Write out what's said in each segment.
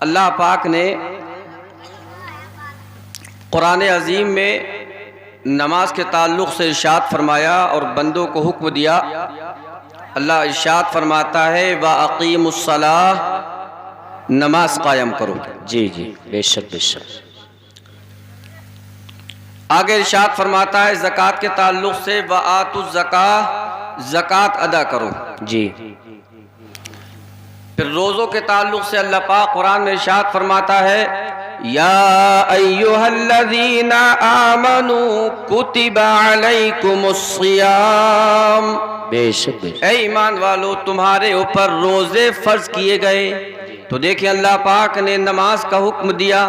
اللہ پاک نے قرآن عظیم میں نماز کے تعلق سے ارشاد فرمایا اور بندوں کو حکم دیا۔ اللہ ارشاد فرماتا ہے وَأَقِيمُوا الصَّلَاةَ، نماز قائم کرو۔ جی جی، بے شک بے شک۔ آگے ارشاد فرماتا ہے زکوٰۃ کے تعلق سے وَآتُوا الزَّکَاةَ، زکوٰۃ ادا کرو۔ جی، پھر روزوں کے تعلق سے اللہ پاک قرآن میں ارشاد فرماتا ہے یا ایھا الذین آمنوا کتب علیکم الصیام، بے شک بے شک۔ اے ایمان والو تمہارے اوپر روزے فرض کیے گئے۔ تو دیکھیں اللہ پاک نے نماز کا حکم دیا،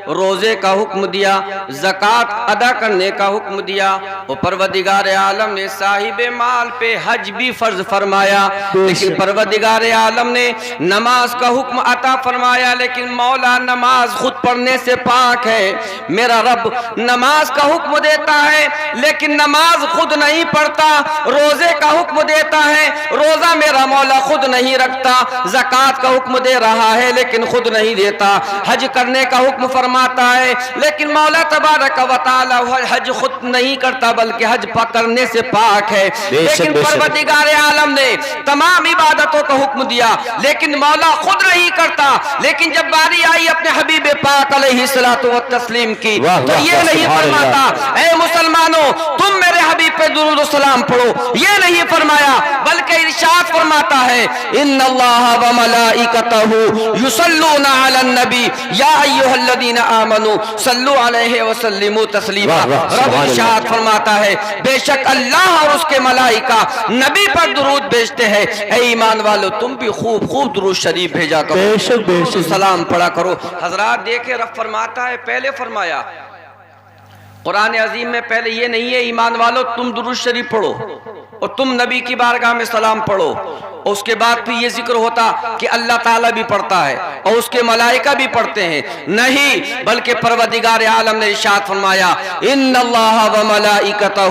روزے کا حکم دیا، زکوٰۃ ادا کرنے کا حکم دیا، اور پروردگار عالم نے صاحب مال پہ حج بھی فرض فرمایا۔ لیکن پروردگار عالم نے نماز کا حکم عطا فرمایا، لیکن مولا نماز خود پڑھنے سے پاک ہے۔ میرا رب نماز کا حکم دیتا ہے لیکن نماز خود نہیں پڑھتا، روزے کا حکم دیتا ہے، روزہ میرا مولا خود نہیں رکھتا، زکوٰۃ کا حکم دے رہا ہے لیکن خود نہیں دیتا، حج کرنے کا حکم فرماتا ہے لیکن مولا تبارک و تعالی حج خود نہیں کرتا بلکہ حج کرنے سے پاک ہے۔ لیکن پروردگار عالم نے تمام عبادتوں کا حکم دیا لیکن مولا خود نہیں کرتا۔ لیکن جب باری آئی اپنے حبیب پاک علیہ الصلوۃ والتسلیم کی تو یہ نہیں فرماتا اے مسلمانوں تم میرے حبیب پہ درود و سلام پڑھو، یہ نہیں فرمایا بلکہ ارشاد فرماتا ہے ان اللہ وملائکتہ یصلون علی النبی یا ایھا الذین آمنوا صلوا علیہ وسلموا تسلیما۔ رب ارشاد فرماتا ہے بے شک اللہ اور اس کے ملائکہ نبی پر درود بھیجتے ہیں۔ اے ایمان والو تم بھی خوب خوب درود شریف بھیجا کرو، بے شک بے شک، سلام پڑھا کرو۔ حضرات دیکھیں رب فرماتا ہے پہلے فرمایا قرآن عظیم میں پہلے یہ نہیں ہے ایمان والو تم درود شریف پڑھو اور تم نبی کی بارگاہ میں سلام پڑھو، اور اس کے بعد پھر یہ ذکر ہوتا کہ اللہ تعالیٰ بھی پڑھتا ہے اور اس کے ملائکہ بھی پڑھتے ہیں، نہیں بلکہ پروردگار عالم نے ارشاد فرمایا ان اللہ وملائکتہ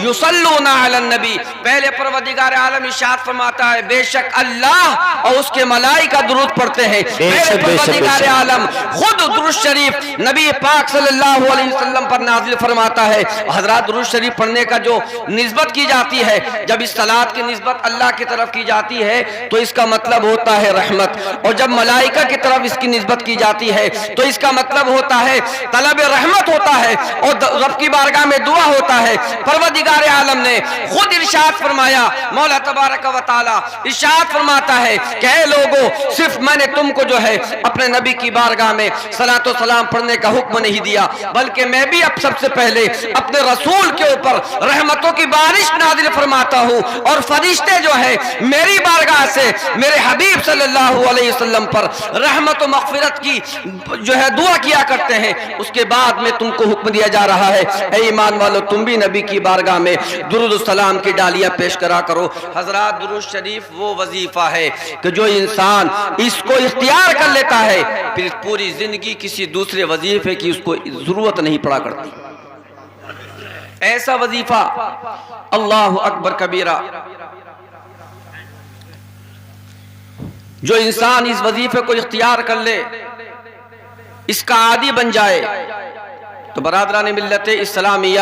یصلون علی النبی۔ پہلے پروردگار عالم ارشاد فرماتا ہے بے شک اللہ اور اس کے ملائکہ درود پڑھتے ہیں۔ پہلے پروردگار عالم خود درود شریف نبی پاک صلی اللہ علیہ وسلم پر نازل فرماتا ہے۔ حضرات درود شریف پڑھنے کا جو نسبت کی جاتی ہے، جب اس صلاۃ کی نسبت اللہ کی طرف کی جاتی ہے تو اس کا مطلب ہوتا ہے رحمت، اور جب ملائکہ کی طرف اس کی نسبت کی جاتی ہے تو اس کا مطلب ہوتا ہے طلب رحمت ہوتا ہے اور رب کی بارگاہ میں دعا ہوتا ہے۔ پروردگار عالم نے خود ارشاد فرمایا، مولا تبارک و تعالی ارشاد فرماتا ہے کہ اے لوگوں صرف میں نے تم کو جو ہے اپنے نبی کی بارگاہ میں صلاۃ و سلام پڑھنے کا حکم نہیں دیا بلکہ میں بھی اب سب سے پہلے اپنے رسول کے اوپر رحمتوں کی بارش نازل فرماتا ہوں، اور فرشتے جو ہے میری بارگاہ سے میرے حبیب صلی اللہ علیہ وسلم پر رحمت و مغفرت کی جو ہے دعا کیا کرتے ہیں۔ اس کے بعد میں تم کو حکم دیا جا رہا ہے اے ایمان والو تم بھی نبی کی بارگاہ میں درود و سلام کی ڈالیاں پیش کرا کرو۔ حضرات درود شریف وہ وظیفہ ہے کہ جو انسان اس کو اختیار کر لیتا ہے پھر پوری زندگی کسی دوسرے وظیفے کی اس کو ضرورت نہیں پڑا کرتی۔ ایسا وظیفہ اللہ اکبر کبیرہ، جو انسان اس وظیفے کو اختیار کر لے اس کا عادی بن جائے تو برادران ملت اسلامیہ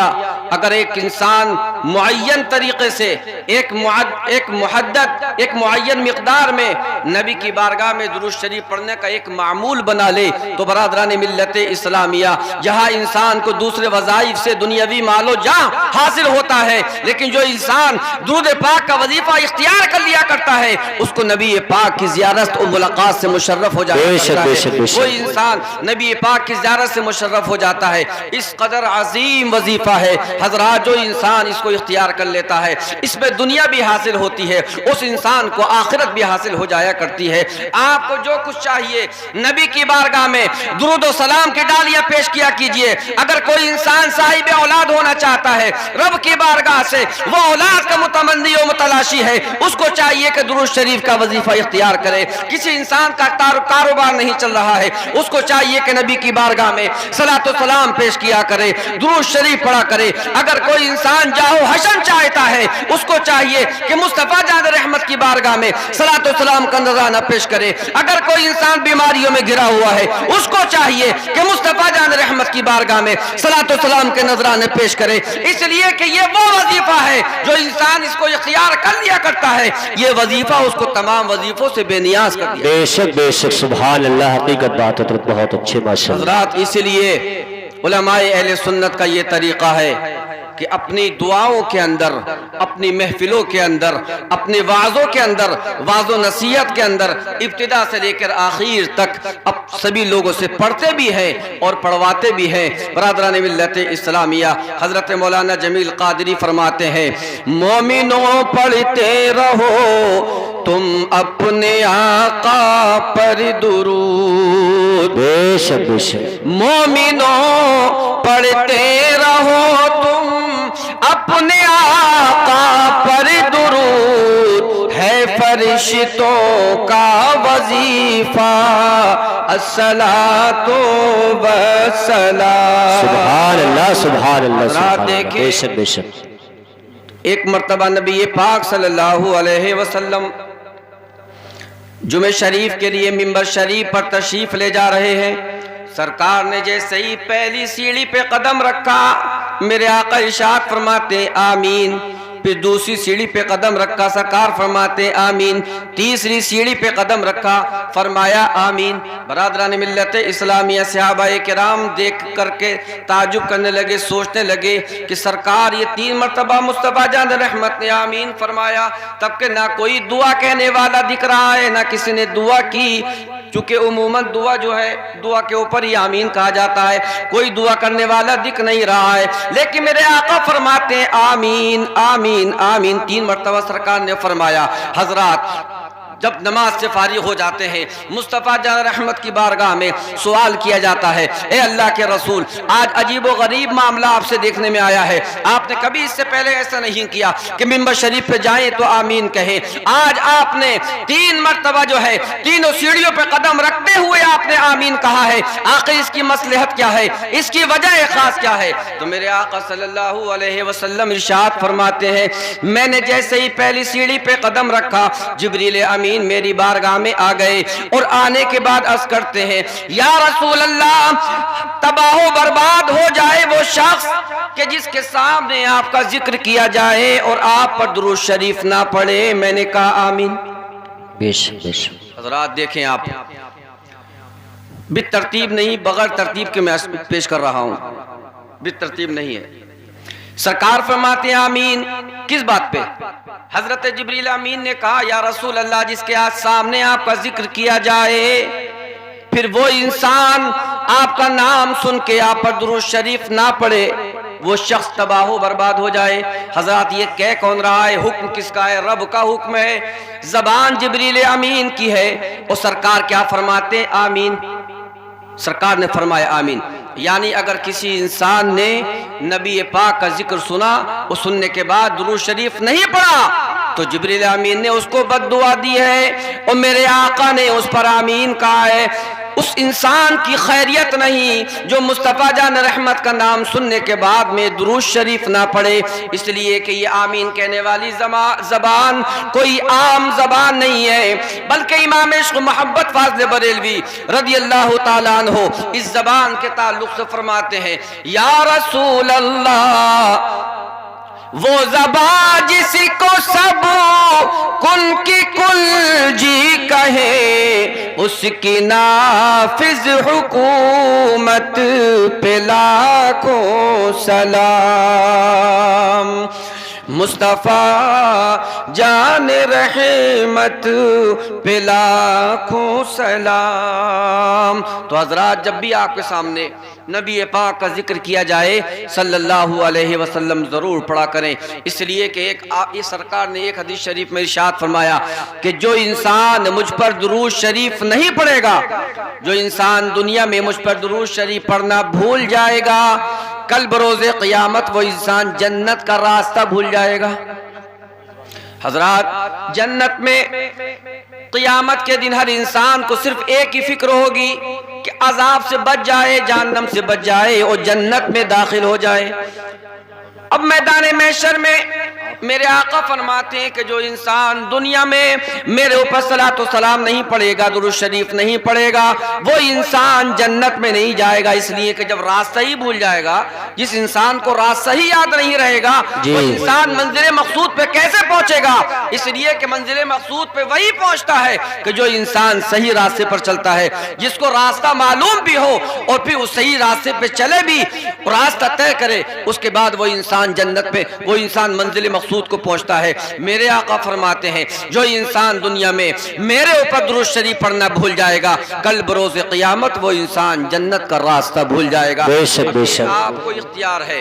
اگر ایک انسان معین طریقے سے ایک محدد ایک معین مقدار میں نبی کی بارگاہ میں درود شریف پڑھنے کا ایک معمول بنا لے تو برادران ملت اسلامیہ جہاں انسان کو دوسرے وظائف سے دنیاوی مال و جاہ حاصل ہوتا ہے، لیکن جو انسان درود پاک کا وظیفہ اختیار کر لیا کرتا ہے اس کو نبی پاک کی زیارت اور ملاقات سے مشرف ہو جاتا ہے، وہ انسان نبی پاک کی زیارت سے مشرف ہو جاتا ہے۔ اس قدر عظیم وظیفہ ہے حضرات، جو انسان اس کو اختیار کر لیتا ہے اس میں دنیا بھی حاصل ہوتی ہے، اس انسان کو آخرت بھی حاصل ہو جایا کرتی ہے۔ آپ کو جو کچھ چاہیے نبی کی بارگاہ میں درود و سلام کی ڈالیاں پیش کیا کیجئے۔ اگر کوئی انسان صاحب اولاد ہونا چاہتا ہے رب کی بارگاہ سے وہ اولاد کا متمنی و متلاشی ہے، اس کو چاہیے کہ درود شریف کا وظیفہ اختیار کرے۔ کسی انسان کا کاروبار نہیں چل رہا ہے، اس کو چاہیے کہ نبی کی بارگاہ میں صلاۃ و سلام پیش کیا کرے، درود شریف پڑھا کرے۔ اگر کوئی انسان جاہو حسن چاہتا ہے اس کو چاہیے کہ مصطفیٰ جان رحمت کی بارگاہ میں صلاۃ و سلام کا نذرانہ پیش کرے. اگر کوئی انسان بیماریوں میں گھرا ہوا ہے اس کو چاہیے کہ مصطفیٰ جان رحمت کی بارگاہ میں صلاۃ و سلام کے نذرانے پیش کرے, اس لیے کہ یہ وہ وظیفہ ہے جو انسان اس کو اختیار کر لیا کرتا ہے, یہ وظیفہ اس کو تمام وظیفوں سے بے نیاز کر دیا. بے شک سبحان اللہ, حقیقت بات ہے, بہت اچھے ماشاءاللہ. حضرات اس لیے علماء اہل سنت کا یہ طریقہ ہے کہ اپنی دعاؤں کے اندر, اپنی محفلوں کے اندر, اپنے وعظوں کے اندر, وعظ و نصیحت کے اندر ابتدا سے لے کر آخر تک اب سبھی لوگوں سے پڑھتے بھی ہیں اور پڑھواتے بھی ہیں. برادران ملت اسلامیہ, حضرت مولانا جمیل قادری فرماتے ہیں مومنوں پڑھتے رہو تم اپنے آقا پر درود. بے شک مومنوں پڑھتے رہو تم اپنے آقا پر درود, ہے فرشتوں کا وظیفہ الصلاۃ والسلام. سبحان اللہ سبحان اللہ. دیکھیں بے شک ایک مرتبہ نبی پاک صلی اللہ علیہ وسلم جمعہ شریف کے لیے ممبر شریف پر تشریف لے جا رہے ہیں. سرکار نے جیسے ہی پہلی سیڑھی پہ قدم رکھا میرے آقا ارشاد فرماتے آمین. پھر دوسری سیڑھی پہ قدم رکھا, سرکار فرماتے آمین. تیسری سیڑھی پہ قدم رکھا, فرمایا آمین. برادران ملت اسلامیہ, صحابہ کرام دیکھ کر کے تعجب کرنے لگے, سوچنے لگے کہ سرکار یہ 3 مرتبہ مصطفیٰ جان رحمت نے آمین فرمایا, تب کہ نہ کوئی دعا کہنے والا دکھ رہا ہے, نہ کسی نے دعا کی. چونکہ عموماً دعا جو ہے دعا کے اوپر ہی آمین کہا جاتا ہے, کوئی دعا کرنے والا دکھ نہیں رہا ہے, لیکن میرے آقا فرماتے ہیں آمین آمین آمین. 3 مرتبہ سرکار نے فرمایا. حضرات جب نماز سے فارغ ہو جاتے ہیں مصطفیٰ جان رحمت کی بارگاہ میں سوال کیا جاتا ہے اے اللہ کے رسول آج عجیب و غریب معاملہ آپ سے دیکھنے میں آیا ہے, آپ نے کبھی اس سے پہلے ایسا نہیں کیا کہ ممبر شریف پہ جائیں تو آمین کہیں. آج آپ نے 3 مرتبہ جو ہے تینوں سیڑھیوں پہ قدم رکھتے ہوئے آپ نے آمین کہا ہے, آخر اس کی مصلحت کیا ہے, اس کی وجہ خاص کیا ہے؟ تو میرے آقا صلی اللہ علیہ وسلم ارشاد فرماتے ہیں میں نے جیسے ہی پہلی سیڑھی پہ قدم رکھا جبریل امین میری بارگاہ میں آ گئے, اور آنے کے بعد عرض کرتے ہیں یا رسول اللہ تباہ و برباد ہو جائے وہ شخص کہ جس کے سامنے آپ کا ذکر کیا جائے اور آپ پر درود شریف نہ پڑھے. میں نے کہا آمین. بے شک. حضرات دیکھیں آپ بالترتیب نہیں, بغیر ترتیب کے میں پیش کر رہا ہوں, بالترتیب نہیں ہے. سرکار فرماتے ہیں آمین. کس بات پہ؟ حضرت جبریل امین نے کہا یا رسول اللہ جس کے سامنے آپ کا ذکر کیا جائے پھر وہ انسان آپ کا نام سن کے آپ پر درود شریف نہ پڑھے وہ شخص تباہ و برباد ہو جائے. حضرات یہ کہہ کون رہا ہے؟ حکم کس کا ہے؟ رب کا حکم ہے, زبان جبریل امین کی ہے. اور سرکار کیا فرماتے؟ آمین. سرکار نے فرمایا آمین. یعنی اگر کسی انسان نے نبی پاک کا ذکر سنا اور سننے کے بعد درود شریف نہیں پڑھا تو جبریل امین نے اس کو بد دعا دی ہے, اور میرے آقا نے اس پر آمین کہا ہے. اس انسان کی خیریت نہیں جو مصطفیٰ جان رحمت کا نام سننے کے بعد میں درود شریف نہ پڑھے, اس لیے کہ یہ آمین کہنے والی زبان کوئی عام زبان نہیں ہے, بلکہ امام عشق محبت فاضل بریلوی رضی اللہ تعالیٰ عنہ اس زبان کے تعلق سے فرماتے ہیں یا رسول اللہ وہ زبان جس کو سب کن کی کل جی کہے اس کی نافذ حکومت پہ لاکھوں سلام. مصطفیٰ جان رحمت پہ لاکھوں سلام. تو حضرات جب بھی آپ کے سامنے نبی پاک کا ذکر کیا جائے صلی اللہ علیہ وسلم ضرور پڑھا کریں, اس لیے کہ یہ سرکار نے ایک حدیث شریف میں ارشاد فرمایا کہ جو انسان مجھ پر درود شریف نہیں پڑھے گا, جو انسان دنیا میں مجھ پر درود شریف پڑھنا بھول جائے گا, کل بروز قیامت وہ انسان جنت کا راستہ بھول جائے گا. حضرات جنت میں قیامت کے دن ہر انسان کو صرف ایک ہی فکر ہوگی کہ عذاب سے بچ جائے, جہنم سے بچ جائے اور جنت میں داخل ہو جائے. اب میدان محشر میں میرے آقا فرماتے ہیں کہ جو انسان دنیا میں میرے اوپر صلاۃ و سلام نہیں پڑھے گا، درود شریف نہیں پڑھے گا، وہ انسان جنت میں نہیں جائے گا، اس لیے کہ جب راستہ ہی بھول جائے گا، جس انسان کو راستہ ہی یاد نہیں رہے گا، وہ انسان منزل مقصود پہ کیسے پہنچے گا؟ اس لیے کہ منزل مقصود پہ وہی پہنچتا ہے کہ جو انسان صحیح راستے پر چلتا ہے، جس کو راستہ معلوم بھی ہو اور پھر اس صحیح راستے پہ چلے بھی، راستہ طے کرے، اس کے بعد وہ انسان جنت پہ، وہ انسان منزل مقصود کو پہنچتا ہے۔ میرے آقا فرماتے ہیں جو انسان دنیا میں میرے اوپر درود شریف پڑھنا بھول جائے گا، کل بروز قیامت وہ انسان جنت کا راستہ بھول جائے گا۔ بے شک بے شک۔ آپ کو اختیار ہے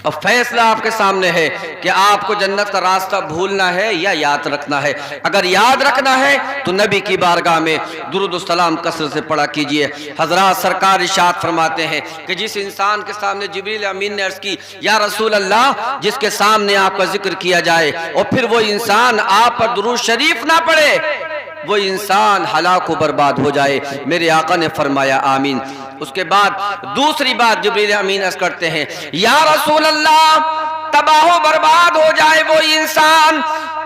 اور فیصلہ آپ کے سامنے ہے کہ آپ کو جنت کا راستہ بھولنا ہے یا یاد رکھنا ہے۔ اگر یاد رکھنا ہے تو نبی کی بارگاہ میں درود و سلام کثرت سے پڑھا کیجئے۔ حضرات سرکار ارشاد فرماتے ہیں کہ جس انسان کے سامنے جبریل امین نے عرض کی یا رسول اللہ، جس کے سامنے آپ کا ذکر کیا جائے اور پھر وہ انسان آپ پر درود شریف نہ پڑھے، وہ انسان ہلاک و برباد ہو جائے۔ میرے آقا نے فرمایا آمین۔ اس کے بعد دوسری بات جبریل امین عرض کرتے ہیں یا رسول اللہ، تباہ و برباد ہو جائے وہ انسان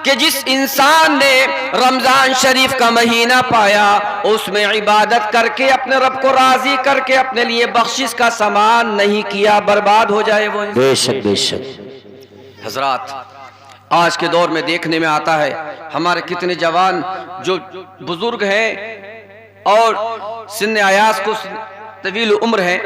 کہ جس انسان نے رمضان شریف کا مہینہ پایا، اس میں عبادت کر کے اپنے رب کو راضی کر کے اپنے لیے بخشش کا سامان نہیں کیا، برباد ہو جائے وہ انسان۔ بے شک بے شک۔ حضرات آج کے دور میں دیکھنے میں آتا ہے ہمارے کتنے جوان جو بزرگ ہیں اور سن ایاز کو طویل عمر ہے،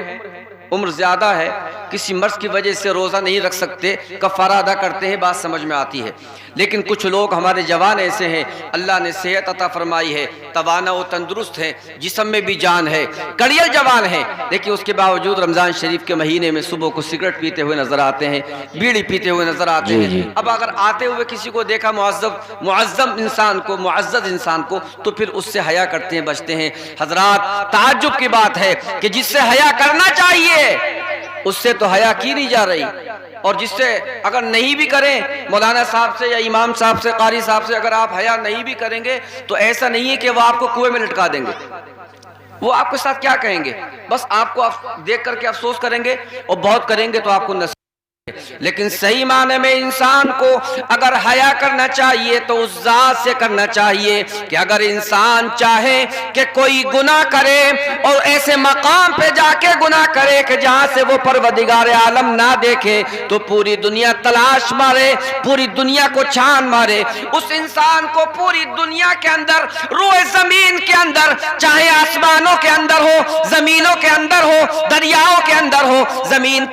عمر زیادہ ہے، کسی مرض کی وجہ سے روزہ نہیں رکھ سکتے، کفارہ ادا کرتے ہیں، بات سمجھ میں آتی ہے۔ لیکن کچھ لوگ ہمارے جوان ایسے ہیں، اللہ نے صحت عطا فرمائی ہے، توانا و تندرست ہیں، جسم میں بھی جان ہے، کڑیل جوان ہیں، لیکن اس کے باوجود رمضان شریف کے مہینے میں صبح کو سگریٹ پیتے ہوئے نظر آتے ہیں، بیڑی پیتے ہوئے نظر آتے ہیں۔ اب اگر آتے ہوئے کسی کو دیکھا معظم انسان کو، معزز انسان کو، تو پھر اس سے حیا کرتے ہیں، بچتے ہیں۔ حضرات تعجب کی بات ہے کہ جس سے حیا کرنا چاہیے اس سے تو حیا کی نہیں جا رہی، اور جس سے اگر نہیں بھی کریں، مولانا صاحب سے یا امام صاحب سے، قاری صاحب سے اگر آپ حیا نہیں بھی کریں گے تو ایسا نہیں ہے کہ وہ آپ کو کنویں میں لٹکا دیں گے، وہ آپ کے ساتھ کیا کہیں گے؟ بس آپ کو دیکھ کر کے افسوس کریں گے، اور بہت کریں گے تو آپ کو نصیحت۔ لیکن صحیح معنی میں انسان کو اگر حیا کرنا چاہیے تو اس ذات سے کرنا چاہیے کہ اگر انسان چاہے کہ کوئی گناہ کرے اور ایسے مقام پہ جا کے گناہ کرے کہ جہاں سے وہ پروردگار عالم نہ دیکھے، تو پوری دنیا تلاش مارے، پوری دنیا کو چھان مارے، اس انسان کو پوری دنیا کے اندر، روئے زمین کے اندر، چاہے آسمانوں کے اندر ہو، زمینوں کے اندر ہو، دریاؤں کے اندر ہو، زمین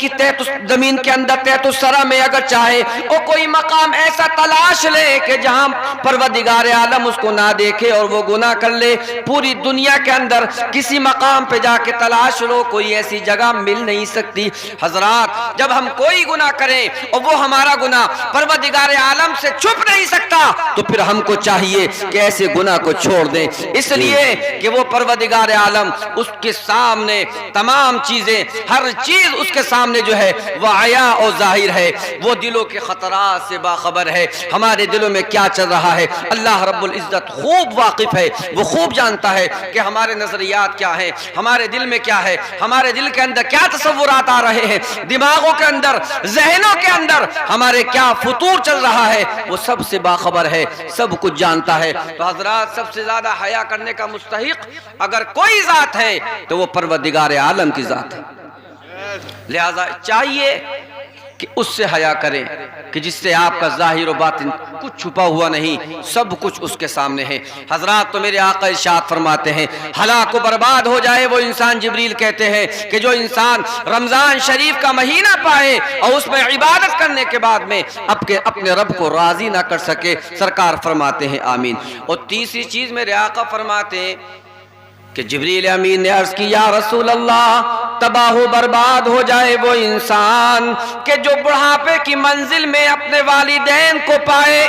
کے اندر تحت الثری میں اگر چاہے وہ کوئی مقام ایسا تلاش لے کہ جہاں پروردگار عالم اس کو نہ دیکھے اور وہ گناہ کر لے، پوری دنیا کے اندر کسی مقام پہ جا کے تلاش لو، کوئی ایسی جگہ مل نہیں سکتی۔ حضرات جب ہم کوئی گناہ کریں اور وہ ہمارا گناہ پروردگار عالم سے چھپ نہیں سکتا تو پھر ہم کو چاہیے کہ ایسے گناہ کو چھوڑ دیں، اس لیے کہ وہ پروردگار عالم اس کے سامنے تمام چیزیں، ہر چیز اس کے سامنے جو ہے وہ عیا اور ظاہر ہے، وہ دلوں کے خطرات سے باخبر ہے، ہمارے دلوں میں کیا چل رہا ہے اللہ رب العزت خوب واقف ہے، وہ خوب جانتا ہے کہ ہمارے نظریات کیا ہیں، ہمارے دل میں کیا ہے، ہمارے دل کے اندر کیا تصورات آ رہے ہیں، دماغوں کے اندر، ذہنوں کے اندر ہمارے کیا فطور چل رہا ہے، وہ سب سے باخبر ہے، سب کچھ جانتا ہے۔ تو حضرات سب سے زیادہ حیا کرنے کا مستحق اگر کوئی ذات ہے تو وہ پروردگار عالم کی ذات ہے، لہذا چاہیے کہ اس سے حیا کریں کہ جس سے آپ کا ظاہر و باطن کچھ چھپا ہوا نہیں، سب کچھ اس کے سامنے ہے۔ حضرات تو میرے آقا ارشاد فرماتے ہیں ہلاک و برباد ہو جائے وہ انسان، جبریل کہتے ہیں کہ جو انسان رمضان شریف کا مہینہ پائے اور اس میں عبادت کرنے کے بعد میں اپنے رب کو راضی نہ کر سکے، سرکار فرماتے ہیں آمین۔ اور تیسری چیز میرے آقا فرماتے ہیں کہ جبریل امین نے عرض کی یا رسول اللہ، تباہ و برباد ہو جائے وہ انسان کہ جو بڑھاپے کی منزل میں اپنے والدین کو پائے،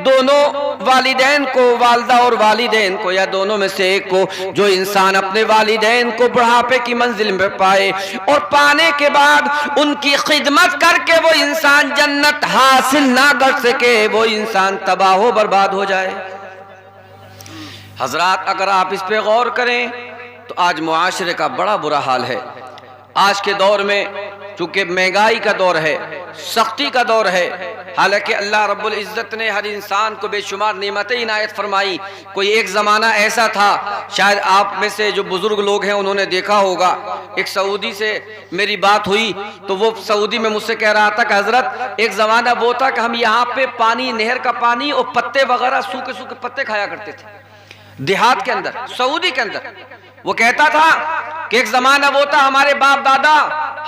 دونوں والدین کو، والدہ اور والدین کو یا دونوں میں سے ایک کو، جو انسان اپنے والدین کو بڑھاپے کی منزل میں پائے اور پانے کے بعد ان کی خدمت کر کے وہ انسان جنت حاصل نہ کر سکے، وہ انسان تباہ و برباد ہو جائے۔ حضرات اگر آپ اس پہ غور کریں تو آج معاشرے کا بڑا برا حال ہے۔ آج کے دور میں چونکہ مہنگائی کا دور ہے، سختی کا دور ہے، حالانکہ اللہ رب العزت نے ہر انسان کو بے شمار نعمتیں عنایت فرمائی۔ کوئی ایک زمانہ ایسا تھا، شاید آپ میں سے جو بزرگ لوگ ہیں انہوں نے دیکھا ہوگا، ایک سعودی سے میری بات ہوئی تو وہ سعودی میں مجھ سے کہہ رہا تھا کہ حضرت ایک زمانہ وہ تھا کہ ہم یہاں پہ پانی، نہر کا پانی اور پتے وغیرہ، سوکھے سوکھے پتے کھایا کرتے تھے دیہات کے اندر، سعودی کے اندر۔ وہ کہتا تھا کہ ایک زمانہ وہ تھا، ہمارے باپ دادا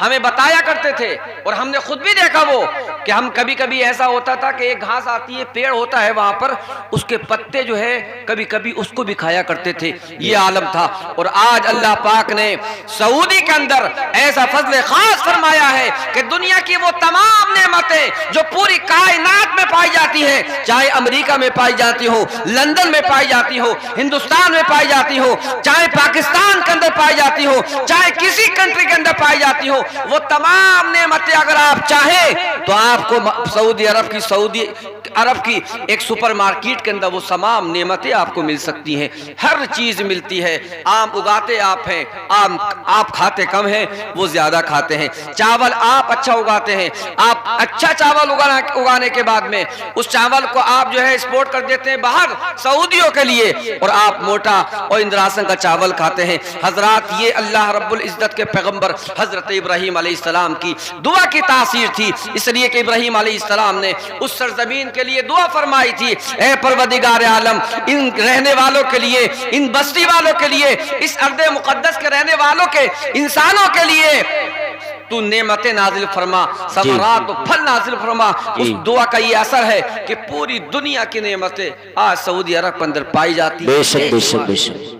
ہمیں بتایا کرتے تھے اور ہم نے خود بھی دیکھا وہ کہ ہم کبھی کبھی ایسا ہوتا تھا کہ ایک گھاس آتی ہے، پیڑ ہوتا ہے وہاں پر، اس کے پتے جو ہے کبھی کبھی اس کو بھی کھایا کرتے تھے۔ یہ عالم تھا، اور آج اللہ پاک نے سعودی کے اندر ایسا فضل خاص فرمایا ہے کہ دنیا کی وہ تمام نعمتیں جو پوری کائنات میں پائی جاتی ہیں، چاہے امریکہ میں پائی جاتی ہو، لندن میں پائی جاتی ہو، ہندوستان میں پائی جاتی ہو، چاہے پاکستان کے اندر پائی جاتی ہو، چاہے کسی کنٹری کے اندر پائی جاتی ہو، وہ تمام نعمتیں اگر آپ چاہیں تو آپ کو سعودی عرب کی ایک سپر مارکیٹ کے اندر وہ تمام نعمتیں آپ کو مل سکتی ہیں۔ ہر چیز ملتی ہے۔ آم اگاتے آپ ہیں، آم آپ کھاتے کم ہیں، وہ زیادہ کھاتے ہیں۔ چاول آپ اچھا اگاتے ہیں، آپ اچھا چاول اگانے کے بعد میں اس چاول کو آپ جو ہے ایکسپورٹ کر دیتے ہیں باہر سعودیوں کے لیے، اور آپ موٹا اور اندراسن کا چاول کھاتے ہیں۔ حضرات یہ اللہ رب العزت کے پیغمبر حضرت ابراہیم علیہ السلام کی دعا کی تاثیر تھی، اس لیے کہ ابراہیم علیہ السلام نے اس سرزمین کے لیے دعا فرمائی تھی، اے پروردگار عالم، ان رہنے والوں کے لیے، ان بستی والوں کے لیے، اس ارض مقدس کے رہنے والوں کے، انسانوں کے لیے تو نعمتیں نازل فرما، ثمرات و پھل نازل فرما۔ اس دعا کا یہ اثر ہے کہ پوری دنیا کی نعمتیں آج سعودی عرب کے اندر پائی جاتی ہیں۔ بے شک بے شک بے شک۔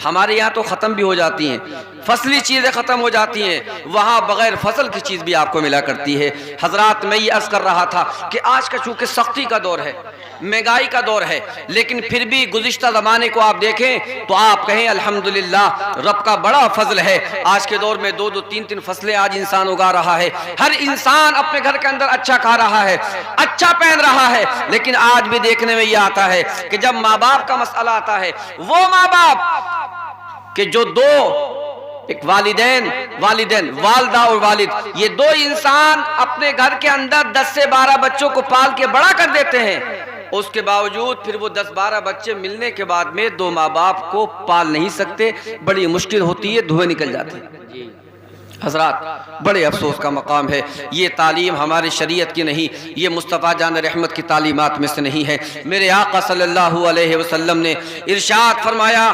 ہمارے یہاں تو ختم بھی ہو جاتی ہیں، فصلی چیزیں ختم ہو جاتی ہیں، وہاں بغیر فصل کی چیز بھی آپ کو ملا کرتی ہے۔ حضرات میں یہ عرض کر رہا تھا کہ آج کا چونکہ سختی کا دور ہے، مہنگائی کا دور ہے، لیکن پھر بھی گزشتہ زمانے کو آپ دیکھیں تو آپ کہیں الحمدللہ رب کا بڑا فضل ہے۔ آج کے دور میں 2-2 3-3 فصلیں آج انسان اگا رہا ہے، ہر انسان اپنے گھر کے اندر اچھا کھا رہا ہے، اچھا پہن رہا ہے، لیکن آج بھی دیکھنے میں یہ آتا ہے کہ جب ماں باپ کا مسئلہ آتا ہے، وہ ماں باپ کہ جو دو ایک والدین والدہ اور والد، یہ دو انسان اپنے گھر کے اندر 10 سے 12 بچوں کو پال کے بڑا کر دیتے ہیں، اس کے باوجود پھر وہ 10-12 بچے ملنے کے بعد میں دو ماں باپ کو پال نہیں سکتے، بڑی مشکل ہوتی ہے، دھوئے نکل جاتے ہیں۔ حضرات بڑے افسوس کا مقام ہے، یہ تعلیم ہماری شریعت کی نہیں، یہ مصطفیٰ جان رحمت کی تعلیمات میں سے نہیں ہے۔ میرے آقا صلی اللہ علیہ وسلم نے ارشاد فرمایا،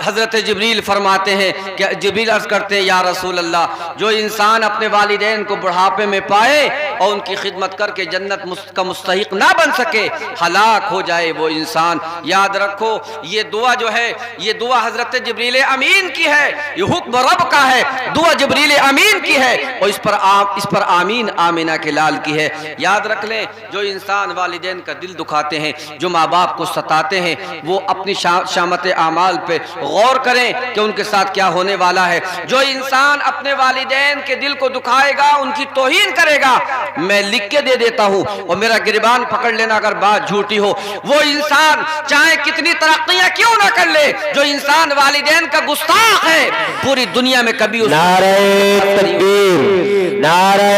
حضرت جبریل فرماتے ہیں کہ جبریل عرض کرتے ہیں یا رسول اللہ، جو انسان اپنے والدین کو بڑھاپے میں پائے اور ان کی خدمت کر کے جنت کا مستحق نہ بن سکے، ہلاک ہو جائے وہ انسان۔ یاد رکھو یہ دعا جو ہے، یہ دعا حضرت جبریل امین کی ہے، یہ حکم رب کا ہے، دعا جبریل امین کی ہے، اور اس پر آمین آمینہ کے لال کی ہے۔ یاد رکھ لیں، جو انسان والدین کا دل دکھاتے ہیں، جو ماں باپ کو ستاتے ہیں، وہ اپنی شامت اعمال پہ غور کریں کہ ان کے ساتھ کیا ہونے والا ہے۔ جو انسان اپنے والدین کے دل کو دکھائے گا، ان کی توہین کرے گا، میں لکھ کے دے دیتا ہوں اور میرا گریبان پکڑ لینا اگر بات جھوٹی ہو، وہ انسان چاہے کتنی ترقیاں کیوں نہ کر لے، جو انسان والدین کا گستاخ ہے، پوری دنیا میں کبھی اس نعرہ تکبیر، نعرہ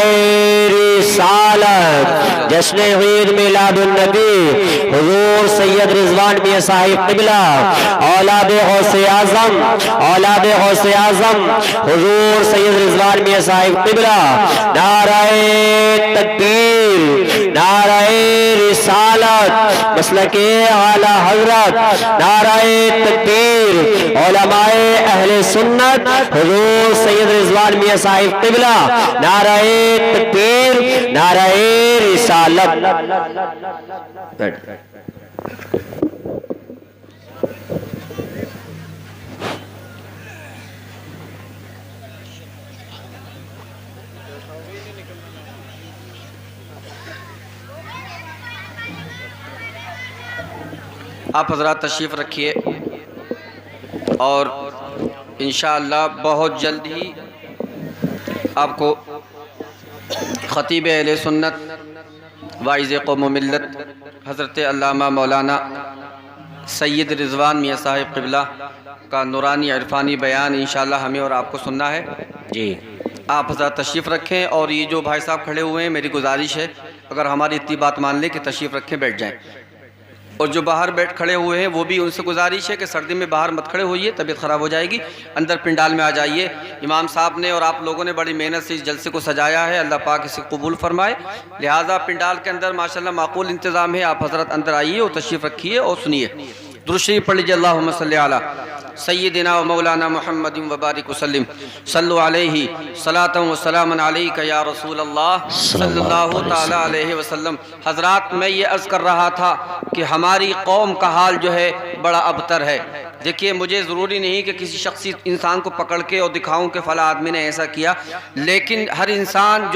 رسالت، جشن عید میلاد النبی، حضور سید رضوان میاں صاحب قبلہ، اولاد غوث اعظم، اولاد غوث اعظم، حضور سید رضوان میاں صاحب قبلہ، نعرہ تکبیر، نعرہ رسالت، مسلک اعلی حضرت، نعرہ تکبیر، علماء اہل سنت، حضور سید رضوان میاں صاحب قبلہ، نعرہ تکبیر، نعرہ رسالت۔ آپ حضرات تشریف رکھیے اور انشاءاللہ بہت جلد ہی آپ کو خطیب اہل سنت واعظ قوم و ملت حضرت علامہ مولانا سید رضوان میاں صاحب قبلہ کا نورانی عرفانی بیان انشاءاللہ ہمیں اور آپ کو سننا ہے۔ جی آپ حضرات تشریف رکھیں، اور یہ جو بھائی صاحب کھڑے ہوئے ہیں میری گزارش ہے اگر ہماری اتنی بات مان لیں کہ تشریف رکھیں، بیٹھ جائیں، اور جو باہر بیٹھ کھڑے ہوئے ہیں وہ بھی ان سے گزارش ہے کہ سردی میں باہر مت کھڑے ہوئیے، طبیعت خراب ہو جائے گی، اندر پنڈال میں آ جائیے۔ امام صاحب نے اور آپ لوگوں نے بڑی محنت سے اس جلسے کو سجایا ہے، اللہ پاک اسے قبول فرمائے، لہٰذا پنڈال کے اندر ماشاءاللہ معقول انتظام ہے، آپ حضرت اندر آئیے اور تشریف رکھیے اور سنیے۔ درود شریف پڑھ لیجیے، اللہم صلی علی سیدنا و مولانا محمد وبارک وسلم، صلو علیہ صلاۃ و سلام علیک یا رسول اللہ صلی اللہ تعالی علیہ وسلم۔ حضرات میں یہ عرض کر رہا تھا کہ ہماری قوم کا حال جو ہے بڑا ابتر ہے۔ دیکھیے مجھے ضروری نہیں کہ کسی شخصی انسان کو پکڑ کے اور دکھاؤں کہ فلاں آدمی نے ایسا کیا، لیکن ہر انسان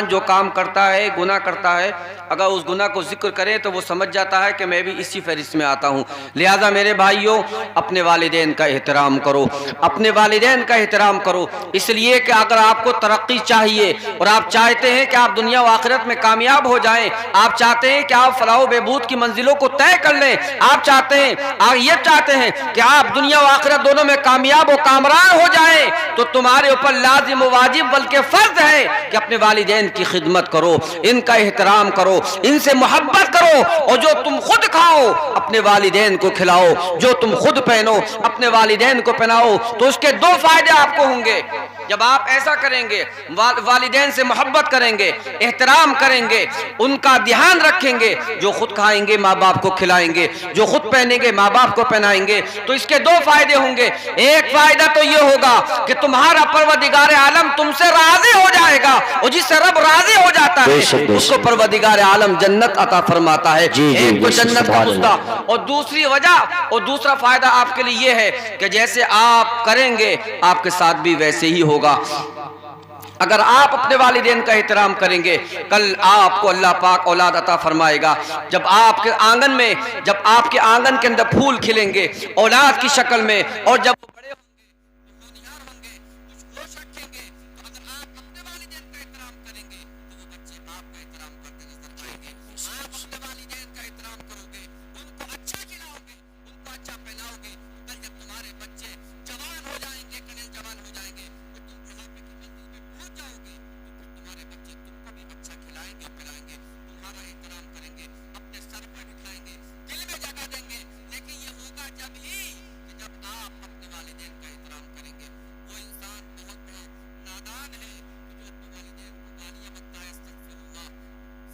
جو کام کرتا ہے، گناہ کرتا ہے، اگر اس گناہ کو ذکر کرے تو وہ سمجھ جاتا ہے کہ میں بھی اسی فہرست میں آتا ہوں۔ لہٰذا میرے بھائیوں، اپنے والدین کا احترام کرو، اپنے والدین کا احترام کرو، اس لیے کہ اگر آپ کو ترقی چاہیے اور آپ چاہتے ہیں کہ آپ دنیا و آخرت میں کامیاب ہو جائیں، آپ چاہتے ہیں کہ آپ فلاح و بہبود کی منزلوں کو طے کر لیں، آپ یہ چاہتے ہیں کہ آپ دنیا و آخرت دونوں میں کامیاب و کامران ہو جائیں، تو تمہارے اوپر لازم و واجب بلکہ فرض ہے کہ اپنے والدین کی خدمت کرو، ان کا احترام کرو، ان سے محبت کرو، اور جو تم خود کھاؤ اپنے والدین کو کھلاؤ، جو تم خود پہنو اپنے والدین کو پہناؤ، تو اس کے دو فائدے آپ کو ہوں گے۔ جب آپ ایسا کریں گے، والدین سے محبت کریں گے، احترام کریں گے، ان کا دھیان رکھیں گے، جو خود کھائیں گے ماں باپ کو کھلائیں گے، جو خود پہنیں گے ماں باپ کو پہنائیں گے، تو اس کے دو فائدے ہوں گے۔ ایک فائدہ تو یہ ہوگا کہ تمہارا پروردگار عالم تم سے راضی ہو جائے گا، اور جس سے رب راضی ہو جاتا ہے اس کو پروردگار عالم جنت عطا فرماتا ہے۔ ایک تو جنت کا مستہ، اور دوسری وجہ اور دوسرا فائدہ آپ کے لیے یہ ہے کہ جیسے آپ کریں گے آپ کے ساتھ بھی ویسے ہی ہوگا۔ اگر آپ اپنے والدین کا احترام کریں گے، کل آپ کو اللہ پاک اولاد عطا فرمائے گا۔ جب آپ کے آنگن کے اندر پھول کھلیں گے اولاد کی شکل میں، اور جب وہ بڑے ہوں گے، ہونہار ہوں گے، کچھ ہوش رکھیں گے، تو اگر آپ اپنے والدین کا احترام کریں گے تو وہ بچے آپ کا احترام کرتے نظر آئیں گے۔ آپ اپنے والدین کا احترام کرو گے، ان کو اچھا کھلاؤ گے، ان کو اچھا پہناؤ گے، کل جب تمہارے بچے جوان ہو جائیں گے، کنے جوان ہو جائیں گے، تو تم بڑھاپے کی منزل پہ پہنچ جاؤ گے، تو پھر تمہارے بچے تم کو بھی اچھا کھلائیں گے، پلائیں گے، تمہارا احترام کریں گے، اپنے سر پر بٹھائیں گے، دل میں جگہ دیں گے۔ لیکن یہ ہوگا جب ہی کہ جب آپ اپنے والدین کا احترام کریں گے۔ وہ انسان بہت بڑا نادان ہے کہ جو اپنے والدین کو گالیاں بکتا ہے، استغفر اللہ،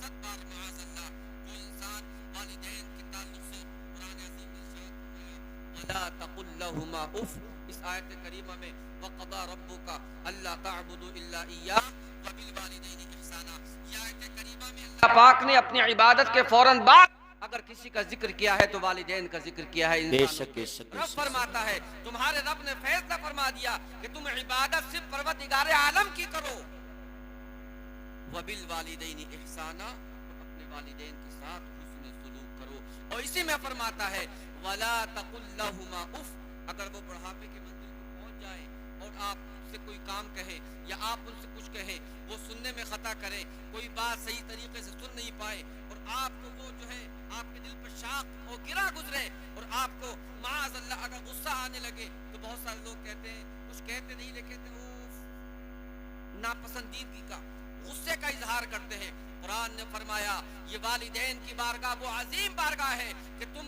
7 بار معاذ اللہ۔ جو انسان والدین کے تعلق سے قرآن عظیم نے ارشاد فرمایا وَلَا تَقُل لَّهُمَا اُفٍّ، اس آیت کریمہ میں وَقَضَىٰ رَبُّكَ أَلَّا تَعْبُدُوا إِلَّا إِيَّاهُ وَبِالْوَالِدَيْنِ إِحْسَانًا۔ یہ آیت کریمہ میں اللہ پاک نے اپنی عبادت کے فوراً بعد اگر کسی کا ذکر کیا ہے تو والدین کا ذکر کیا ہے۔ بے شک بے شک۔ رب فرماتا ہے، تمہارے رب نے فیصلہ فرما دیا کہ تم عبادت صرف پروردگار عالم کی کرو۔ وَبِالْوَالِدَيْنِ إِحْسَانًا، اپنے والدین کے ساتھ حسن سلوک کرو۔ اور اسی میں فرماتا ہے وَلَا تَقُل لَّهُمَا اُفٍّ، اگر وہ بڑھاپے کی منزل کو پہنچ جائے اور آپ سے کوئی کام کہیں یا آپ ان سے کچھ کہیں، وہ سننے میں خطا کریں، کوئی بات صحیح طریقے سے سن نہیں پائے، اور آپ کو وہ جو ہے آپ کے دل پر شاق اور گرا گزرے، اور آپ کو معاذ اللہ اگر غصہ آنے لگے، تو بہت سارے لوگ کہتے ہیں، کچھ کہتے نہیں لیکن کہتے ہیں ناپسندیدگی کا، غصے کا اظہار کرتے ہیں۔ قرآن نے فرمایا یہ والدین کی بارگاہ وہ عظیم بارگاہ ہے کہ تم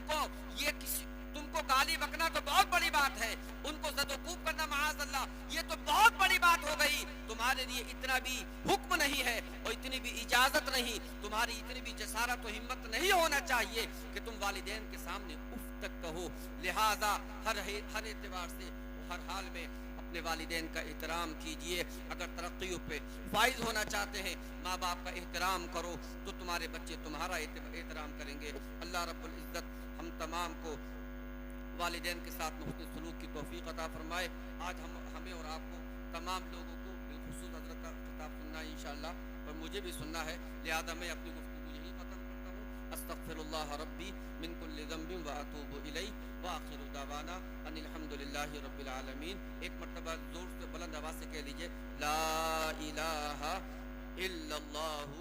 کو گالی بکنا تو بہت بڑی بات ہے، ان کو زد و کوب کرنا معاذ اللہ یہ تو بہت بڑی بات ہو گئی۔ تمہارے لیے اتنا بھی حکم نہیں ہے اور اتنی بھی اجازت نہیں، تمہاری اتنی بھی جسارت و ہمت نہیں ہونا چاہیے کہ تم والدین کے سامنے اف تک کہو۔ لہٰذا ہر اعتبار سے ہر حال میں اپنے والدین کا احترام کیجئے۔ اگر ترقیوں پہ فائز ہونا چاہتے ہیں، ماں باپ کا احترام کرو تو تمہارے بچے تمہارا احترام کریں گے۔ اللہ رب العزت ہم تمام کو والدین کے ساتھ حسن سلوک کی توفیق عطا فرمائے۔ آج ہمیں اور آپ کو تمام لوگوں کو بالخصوص حضرت کا خطاب سننا ہے انشاءاللہ، اور مجھے بھی سننا ہے، لہذا میں اپنی گفتگو یہی ختم کرتا ہوں۔ استغفر اللہ ربی من کل ذنب واتوب الیہ واخر دعوانا ان الحمد للہ رب العالمین۔ ایک مرتبہ زور سے بلند آواز سے کہہ لیجئے لا الہ الا اللہ